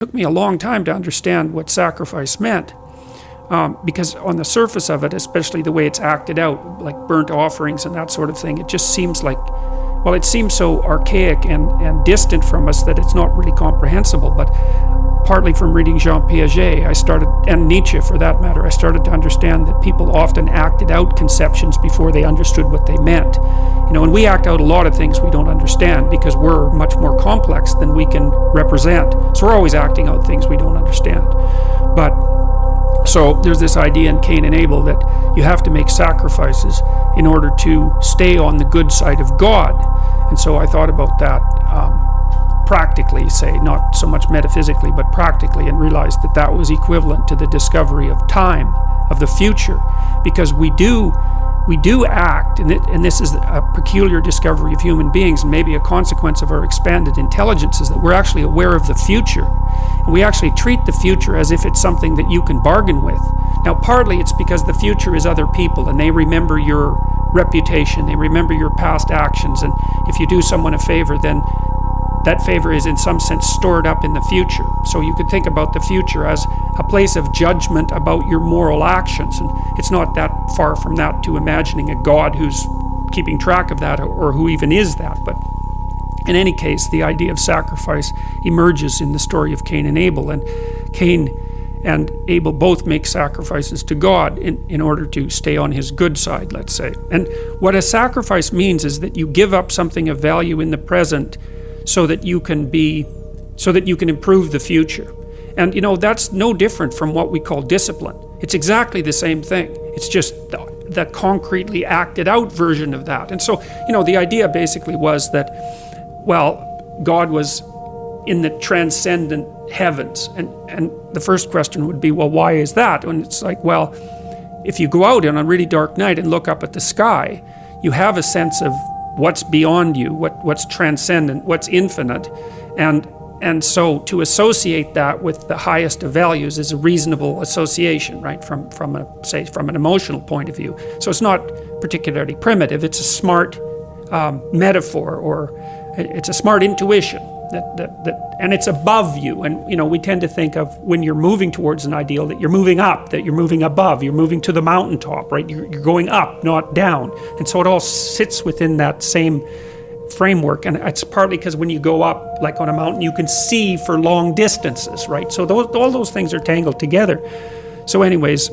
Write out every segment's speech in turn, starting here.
took me a long time to understand what sacrifice meant, because on the surface of it, especially the way it's acted out, like burnt offerings and that sort of thing, it just seems like, well, it seems so archaic and distant from us that it's not really comprehensible. But partly from reading Jean Piaget, and Nietzsche for that matter, I started to understand that people often acted out conceptions before they understood what they meant. And we act out a lot of things we don't understand because we're much more complex than we can represent. So we're always acting out things we don't understand. So there's this idea in Cain and Abel that you have to make sacrifices in order to stay on the good side of God. And so I thought about that practically, say, not so much metaphysically, but practically, and realized that that was equivalent to the discovery of time, of the future, because we do act, and this is a peculiar discovery of human beings, and maybe a consequence of our expanded intelligence, is that we're actually aware of the future, and we actually treat the future as if it's something that you can bargain with. Now, partly it's because the future is other people, and they remember your reputation, they remember your past actions, and if you do someone a favor, then that favor is in some sense stored up in the future. So you could think about the future as a place of judgment about your moral actions. And it's not that far from that to imagining a God who's keeping track of that, or who even is that. But in any case, the idea of sacrifice emerges in the story of Cain and Abel. And Cain and Abel both make sacrifices to God in order to stay on his good side, let's say. And what a sacrifice means is that you give up something of value in the present so that you can improve the future. And that's no different from what we call discipline. It's exactly the same thing. It's just the concretely acted out version of that. And so, the idea basically was that, well, God was in the transcendent heavens. And the first question would be, well, why is that? And it's like, well, if you go out on a really dark night and look up at the sky, you have a sense of what's beyond you, what's transcendent, what's infinite, and so to associate that with the highest of values is a reasonable association, right? From an emotional point of view. So it's not particularly primitive. It's a smart metaphor, or it's a smart intuition that and it's above you. And we tend to think of when you're moving towards an ideal that you're moving up, that you're moving above, you're moving to the mountaintop, right? You're going up, not down. And so it all sits within that same framework. And it's partly because when you go up, like on a mountain, you can see for long distances, right? So all those things are tangled together. So anyways,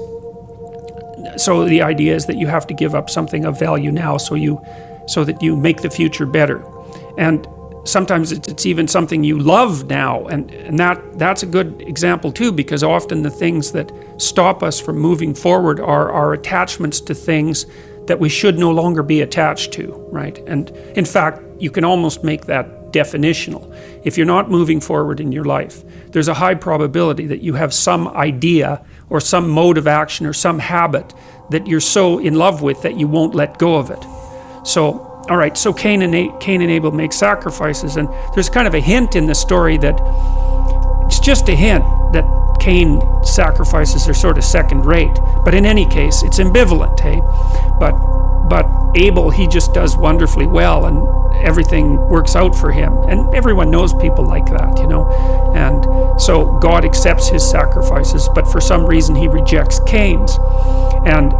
so the idea is that you have to give up something of value now so that you make the future better. And sometimes it's even something you love now, and that's a good example too, because often the things that stop us from moving forward are our attachments to things that we should no longer be attached to, right? And in fact, you can almost make that definitional. If you're not moving forward in your life, there's a high probability that you have some idea or some mode of action or some habit that you're so in love with that you won't let go of it. So all right, so Cain and Abel make sacrifices, and there's kind of a hint in the story that it's just a hint that Cain's sacrifices are sort of second rate. But in any case, it's ambivalent, hey? But Abel, he just does wonderfully well, and everything works out for him. And everyone knows people like that, And so God accepts his sacrifices, but for some reason he rejects Cain's. And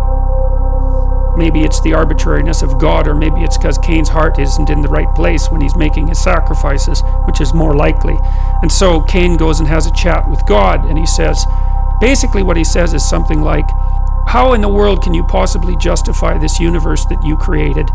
maybe it's the arbitrariness of God, or maybe it's because Cain's heart isn't in the right place when he's making his sacrifices, which is more likely. And so Cain goes and has a chat with God, and he says, basically what he says is something like, how in the world can you possibly justify this universe that you created?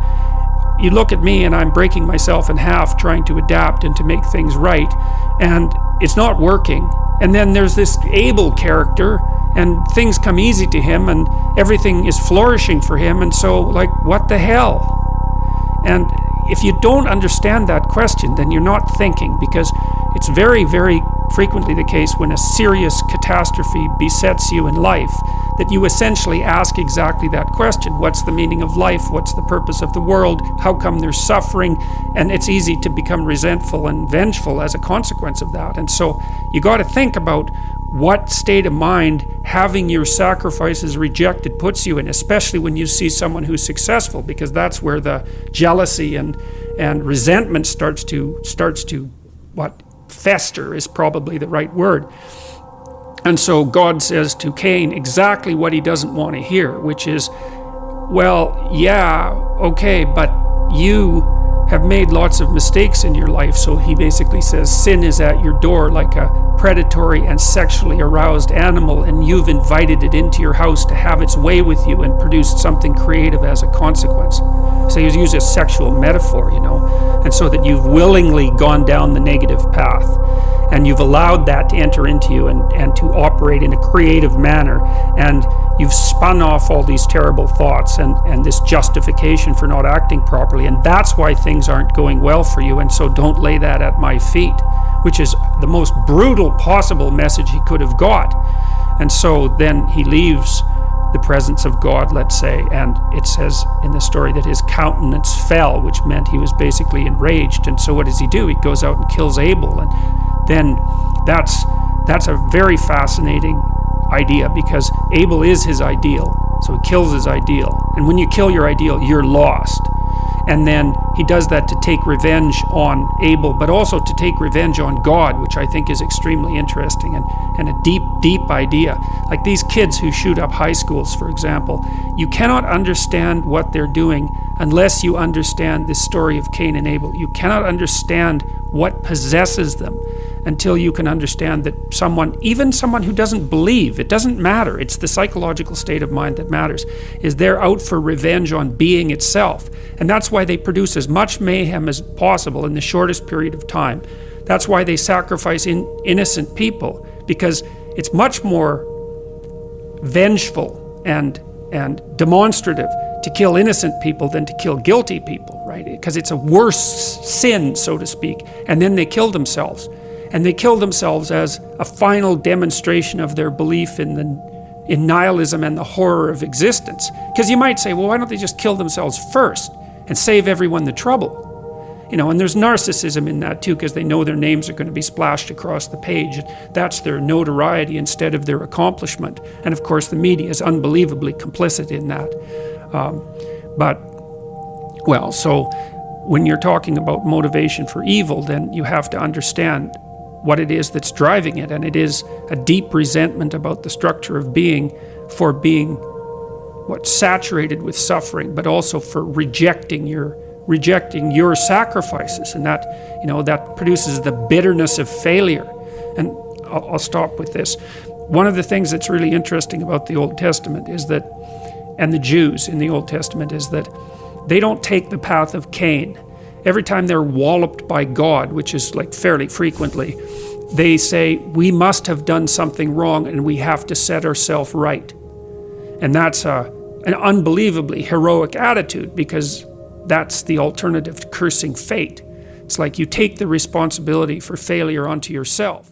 You look at me and I'm breaking myself in half trying to adapt and to make things right, and it's not working. And then there's this Abel character, and things come easy to him, and everything is flourishing for him, and so, like, what the hell? And if you don't understand that question, then you're not thinking, because it's very, very frequently the case when a serious catastrophe besets you in life, that you essentially ask exactly that question. What's the meaning of life? What's the purpose of the world? How come there's suffering? And it's easy to become resentful and vengeful as a consequence of that. And so you got to think about what state of mind having your sacrifices rejected puts you in, especially when you see someone who's successful, because that's where the jealousy and resentment starts to fester is probably the right word. And so God says to Cain exactly what he doesn't want to hear, which is, well, yeah, okay, but you have made lots of mistakes in your life. So he basically says sin is at your door like a predatory and sexually aroused animal, and you've invited it into your house to have its way with you and produced something creative as a consequence. So he uses a sexual metaphor, and so that you've willingly gone down the negative path, and you've allowed that to enter into you and to operate in a creative manner, and you've spun off all these terrible thoughts and this justification for not acting properly, and that's why things aren't going well for you, and so don't lay that at my feet, which is the most brutal possible message he could have got. And so then he leaves the presence of God, let's say, and it says in the story that his countenance fell, which meant he was basically enraged. And so what does he do? He goes out and kills Abel, and then that's a very fascinating idea, because Abel is his ideal, so he kills his ideal, and when you kill your ideal, you're lost. And then he does that to take revenge on Abel, but also to take revenge on God, which I think is extremely interesting and a deep, deep idea. Like these kids who shoot up high schools, for example, you cannot understand what they're doing unless you understand this story of Cain and Abel. You cannot understand what possesses them until you can understand that even someone who doesn't believe, it doesn't matter, it's the psychological state of mind that matters, is they're out for revenge on being itself. And that's why they produce as much mayhem as possible in the shortest period of time. That's why they sacrifice innocent people, because it's much more vengeful and demonstrative to kill innocent people than to kill guilty people, right? Because it's a worse sin, so to speak. And then they kill themselves. And they kill themselves as a final demonstration of their belief in nihilism and the horror of existence. Because you might say, well, why don't they just kill themselves first and save everyone the trouble? And there's narcissism in that too, because they know their names are going to be splashed across the page. That's their notoriety instead of their accomplishment. And of course, the media is unbelievably complicit in that. So when you're talking about motivation for evil, then you have to understand what it is that's driving it. And it is a deep resentment about the structure of being, for being saturated with suffering, but also for rejecting your sacrifices, and that produces the bitterness of failure. And I'll stop with this. One of the things that's really interesting about the Old Testament is that, and the Jews in the Old Testament, is that they don't take the path of Cain. Every time they're walloped by God, which is like fairly frequently, they say, we must have done something wrong and we have to set ourselves right. And that's an unbelievably heroic attitude, because that's the alternative to cursing fate. It's like you take the responsibility for failure onto yourself.